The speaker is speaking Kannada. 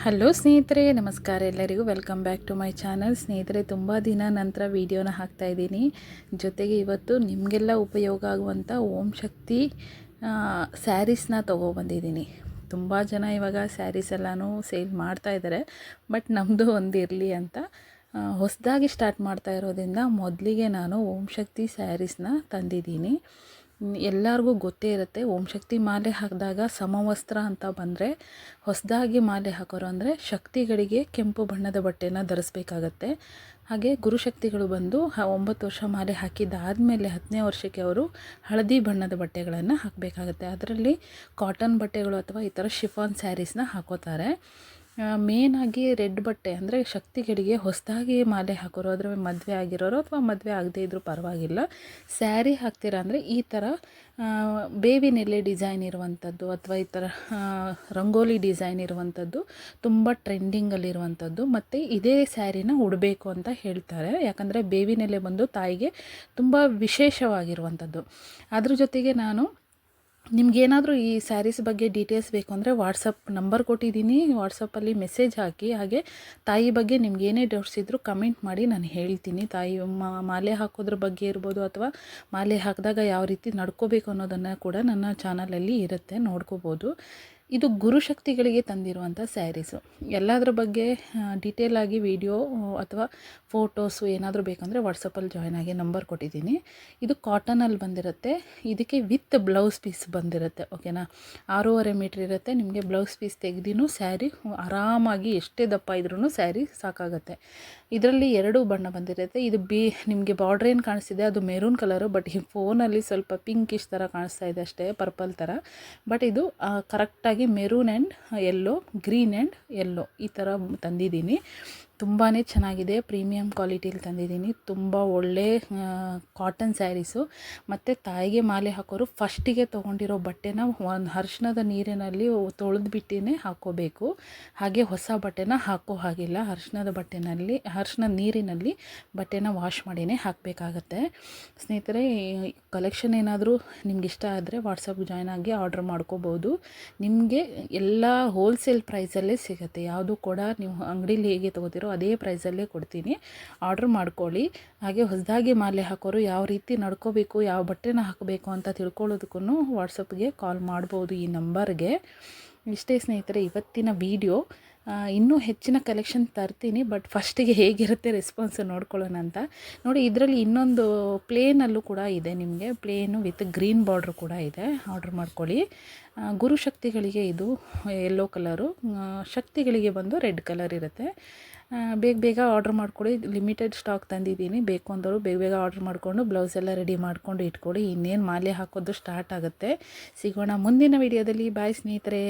ಹಲೋ ಸ್ನೇಹಿತರೆ, ನಮಸ್ಕಾರ ಎಲ್ಲರಿಗೂ. Welcome back to my channel. ಸ್ನೇಹಿತರೆ, ತುಂಬ ದಿನ ನಂತರ ವಿಡಿಯೋನ ಹಾಕ್ತಾಯಿದ್ದೀನಿ. ಜೊತೆಗೆ ಇವತ್ತು ನಿಮಗೆಲ್ಲ ಉಪಯೋಗ ಆಗುವಂಥ ಓಂ ಶಕ್ತಿ ಸ್ಯಾರೀಸ್ನ ತೊಗೊಬಂದಿದ್ದೀನಿ. ತುಂಬ ಜನ ಇವಾಗ ಸ್ಯಾರೀಸ್ ಎಲ್ಲನೂ ಸೇಲ್ ಮಾಡ್ತಾಯಿದ್ದಾರೆ. ಬಟ್ ನಮ್ಮದು ಒಂದು ಇರಲಿ ಅಂತ ಹೊಸದಾಗಿ ಸ್ಟಾರ್ಟ್ ಮಾಡ್ತಾ ಇರೋದ್ರಿಂದ ಮೊದಲಿಗೆ ನಾನು ಓಂ ಶಕ್ತಿ ಸ್ಯಾರೀಸ್ನ ತಂದಿದ್ದೀನಿ. ಎಲ್ಲರಿಗೂ ಗೊತ್ತೇ ಇರುತ್ತೆ, ಓಂ ಶಕ್ತಿ ಮಾಲೆ ಹಾಕಿದಾಗ ಸಮವಸ್ತ್ರ ಅಂತ ಬಂದರೆ ಹೊಸದಾಗಿ ಮಾಲೆ ಹಾಕೋರು ಅಂದರೆ ಶಕ್ತಿಗಳಿಗೆ ಕೆಂಪು ಬಣ್ಣದ ಬಟ್ಟೆನ ಧರಿಸ್ಬೇಕಾಗತ್ತೆ. ಹಾಗೆ ಗುರುಶಕ್ತಿಗಳು ಬಂದು 9 ವರ್ಷ ಮಾಲೆ ಹಾಕಿದ್ದಾದಮೇಲೆ 10ನೇ ವರ್ಷಕ್ಕೆ ಅವರು ಹಳದಿ ಬಣ್ಣದ ಬಟ್ಟೆಗಳನ್ನು ಹಾಕಬೇಕಾಗತ್ತೆ. ಅದರಲ್ಲಿ ಕಾಟನ್ ಬಟ್ಟೆಗಳು ಅಥವಾ ಈ ಥರ ಶಿಫಾನ್ ಸ್ಯಾರೀಸ್ನ ಹಾಕೋತಾರೆ. ಮೇನಾಗಿ ರೆಡ್ ಬಟ್ಟೆ ಅಂದರೆ ಶಕ್ತಿಗಳಿಗೆ ಹೊಸದಾಗಿ ಮಾಲೆ ಹಾಕೋರು, ಅದರ ಮದುವೆ ಆಗಿರೋರು ಅಥವಾ ಮದುವೆ ಆಗದೇ ಇದ್ದರೂ ಪರವಾಗಿಲ್ಲ, ಸ್ಯಾರಿ ಹಾಕ್ತೀರ ಅಂದರೆ ಈ ಥರ ಬೇವಿನೆಲೆ ಡಿಸೈನ್ ಇರುವಂಥದ್ದು ಅಥವಾ ಈ ಥರ ರಂಗೋಲಿ ಡಿಸೈನ್ ಇರುವಂಥದ್ದು ತುಂಬ ಟ್ರೆಂಡಿಂಗಲ್ಲಿರುವಂಥದ್ದು. ಮತ್ತು ಇದೇ ಸ್ಯಾರಿನ ಉಡಬೇಕು ಅಂತ ಹೇಳ್ತಾರೆ. ಯಾಕಂದರೆ ಬೇವಿನೆಲೆ ಬಂದು ತಾಯಿಗೆ ತುಂಬ ವಿಶೇಷವಾಗಿರುವಂಥದ್ದು. ಅದ್ರ ಜೊತೆಗೆ ನಾನು ನಿಮಗೇನಾದರೂ ಈ ಸ್ಯಾರೀಸ್ ಬಗ್ಗೆ ಡೀಟೇಲ್ಸ್ ಬೇಕು ಅಂದರೆ ವಾಟ್ಸಪ್ ನಂಬರ್ ಕೊಟ್ಟಿದ್ದೀನಿ. ವಾಟ್ಸಪ್ಪಲ್ಲಿ ಮೆಸೇಜ್ ಹಾಕಿ. ಹಾಗೆ ತಾಯಿ ಬಗ್ಗೆ ನಿಮ್ಗೇನೇ ಡೌಟ್ಸ್ ಇದ್ದರೂ ಕಮೆಂಟ್ ಮಾಡಿ, ನಾನು ಹೇಳ್ತೀನಿ. ತಾಯಿ ಮಾಲೆ ಹಾಕೋದ್ರ ಬಗ್ಗೆ ಇರ್ಬೋದು ಅಥವಾ ಮಾಲೆ ಹಾಕಿದಾಗ ಯಾವ ರೀತಿ ನಡ್ಕೋಬೇಕು ಅನ್ನೋದನ್ನು ಕೂಡ ನನ್ನ ಚಾನಲಲ್ಲಿ ಇರುತ್ತೆ, ನೋಡ್ಕೋಬೋದು. ಇದು ಗುರುಶಕ್ತಿಗಳಿಗೆ ತಂದಿರುವಂಥ ಸ್ಯಾರೀಸು. ಎಲ್ಲದರ ಬಗ್ಗೆ ಡೀಟೇಲಾಗಿ ವಿಡಿಯೋ ಅಥವಾ ಫೋಟೋಸು ಏನಾದರೂ ಬೇಕಂದರೆ ವಾಟ್ಸಪ್ಪಲ್ಲಿ ಜಾಯ್ನ್ ಆಗಿ ನಂಬರ್ ಕೊಟ್ಟಿದ್ದೀನಿ. ಇದು ಕಾಟನಲ್ಲಿ ಬಂದಿರುತ್ತೆ. ಇದಕ್ಕೆ ವಿತ್ ಬ್ಲೌಸ್ ಪೀಸ್ ಬಂದಿರುತ್ತೆ. ಓಕೆನಾ, 6.5 ಮೀಟ್ರ್ ಇರುತ್ತೆ. ನಿಮಗೆ ಬ್ಲೌಸ್ ಪೀಸ್ ತೆಗ್ದಿನೂ ಸ್ಯಾರಿ ಆರಾಮಾಗಿ ಎಷ್ಟೇ ದಪ್ಪ ಇದ್ರೂ ಸ್ಯಾರಿ ಸಾಕಾಗುತ್ತೆ. ಇದರಲ್ಲಿ 2 ಬಣ್ಣ ಬಂದಿರುತ್ತೆ. ಇದು ನಿಮಗೆ ಬಾರ್ಡ್ರ್ ಏನು ಕಾಣಿಸ್ತಿದೆ ಅದು ಮೆರೂನ್ ಕಲರು, ಬಟ್ ಈ ಫೋನಲ್ಲಿ ಸ್ವಲ್ಪ ಪಿಂಕಿಶ್ ಥರ ಕಾಣಿಸ್ತಾ ಇದೆ ಅಷ್ಟೇ, ಪರ್ಪಲ್ ಥರ. ಬಟ್ ಇದು ಕರೆಕ್ಟಾಗಿ maroon and yellow, green and yellow ಈ ಥರ ತಂದಿದ್ದೀನಿ. ತುಂಬಾ ಚೆನ್ನಾಗಿದೆ. ಪ್ರೀಮಿಯಂ ಕ್ವಾಲಿಟಿಲಿ ತಂದಿದ್ದೀನಿ. ತುಂಬ ಒಳ್ಳೆ ಕಾಟನ್ ಸ್ಯಾರೀಸು. ಮತ್ತು ತಾಯಿಗೆ ಮಾಲೆ ಹಾಕೋರು ಫಸ್ಟಿಗೆ ತೊಗೊಂಡಿರೋ ಬಟ್ಟೆನ ಒಂದು ಅರಿಶಿಣದ ನೀರಿನಲ್ಲಿ ತೊಳೆದ್ಬಿಟ್ಟೇ ಹಾಕ್ಕೋಬೇಕು. ಹಾಗೆ ಹೊಸ ಬಟ್ಟೆನ ಹಾಕೋ ಹಾಗಿಲ್ಲ. ಅರಿಶಿಣದ ನೀರಿನಲ್ಲಿ ಬಟ್ಟೆನ ವಾಶ್ ಮಾಡಿಯೇ ಹಾಕಬೇಕಾಗತ್ತೆ. ಸ್ನೇಹಿತರೆ, ಕಲೆಕ್ಷನ್ ಏನಾದರೂ ನಿಮ್ಗೆ ಇಷ್ಟ ಆದರೆ ವಾಟ್ಸಪ್ಗೆ ಜಾಯ್ನ್ ಆಗಿ ಆರ್ಡ್ರ್ ಮಾಡ್ಕೋಬೋದು. ನಿಮಗೆ ಎಲ್ಲ ಹೋಲ್ಸೇಲ್ ಪ್ರೈಸಲ್ಲೇ ಸಿಗುತ್ತೆ. ಯಾವುದು ಕೂಡ ನೀವು ಅಂಗಡೀಲಿ ಹೇಗೆ ತೊಗೋತೀರೋ ಅದೇ ಪ್ರೈಸಲ್ಲೇ ಕೊಡ್ತೀನಿ. ಆರ್ಡ್ರ್ ಮಾಡ್ಕೊಳ್ಳಿ. ಹಾಗೆ ಹೊಸದಾಗಿ ಮಾಲೆ ಹಾಕೋರು ಯಾವ ರೀತಿ ನಡ್ಕೋಬೇಕು, ಯಾವ ಬಟ್ಟೆನ ಹಾಕಬೇಕು ಅಂತ ತಿಳ್ಕೊಳ್ಳೋದಕ್ಕೂ ವಾಟ್ಸಪ್ಗೆ ಕಾಲ್ ಮಾಡ್ಬೋದು ಈ ನಂಬರ್ಗೆ. ಇಷ್ಟೇ ಸ್ನೇಹಿತರೆ ಇವತ್ತಿನ ವಿಡಿಯೋ. ಇನ್ನೂ ಹೆಚ್ಚಿನ ಕಲೆಕ್ಷನ್ ತರ್ತೀನಿ, ಬಟ್ ಫಸ್ಟಿಗೆ ಹೇಗಿರುತ್ತೆ ರೆಸ್ಪಾನ್ಸ್ ನೋಡ್ಕೊಳ್ಳೋಣ ಅಂತ. ನೋಡಿ, ಇದರಲ್ಲಿ ಇನ್ನೊಂದು ಪ್ಲೇನಲ್ಲೂ ಕೂಡ ಇದೆ. ನಿಮಗೆ ಪ್ಲೇನು ವಿತ್ ಗ್ರೀನ್ ಬಾರ್ಡ್ರ್ ಕೂಡ ಇದೆ. ಆರ್ಡ್ರ್ ಮಾಡ್ಕೊಳ್ಳಿ. ಗುರುಶಕ್ತಿಗಳಿಗೆ ಇದು ಯೆಲ್ಲೋ ಕಲರು, ಶಕ್ತಿಗಳಿಗೆ ಬಂದು ರೆಡ್ ಕಲರ್ ಇರುತ್ತೆ. ಬೇಗ ಆರ್ಡ್ರ್ ಮಾಡ್ಕೊಳ್ಳಿ. ಲಿಮಿಟೆಡ್ ಸ್ಟಾಕ್ ತಂದಿದ್ದೀನಿ. ಬೇಕು ಅಂದವರು ಬೇಗ ಆರ್ಡ್ರ್ ಮಾಡಿಕೊಂಡು ಬ್ಲೌಸ್ ಎಲ್ಲ ರೆಡಿ ಮಾಡಿಕೊಂಡು ಇಟ್ಕೊಳ್ಳಿ. ಇನ್ನೇನು ಮಾಲೆ ಹಾಕೋದು ಸ್ಟಾರ್ಟ್ ಆಗುತ್ತೆ. ಸಿಗೋಣ ಮುಂದಿನ ವಿಡಿಯೋದಲ್ಲಿ. ಬಾಯ್ ಸ್ನೇಹಿತರೆ.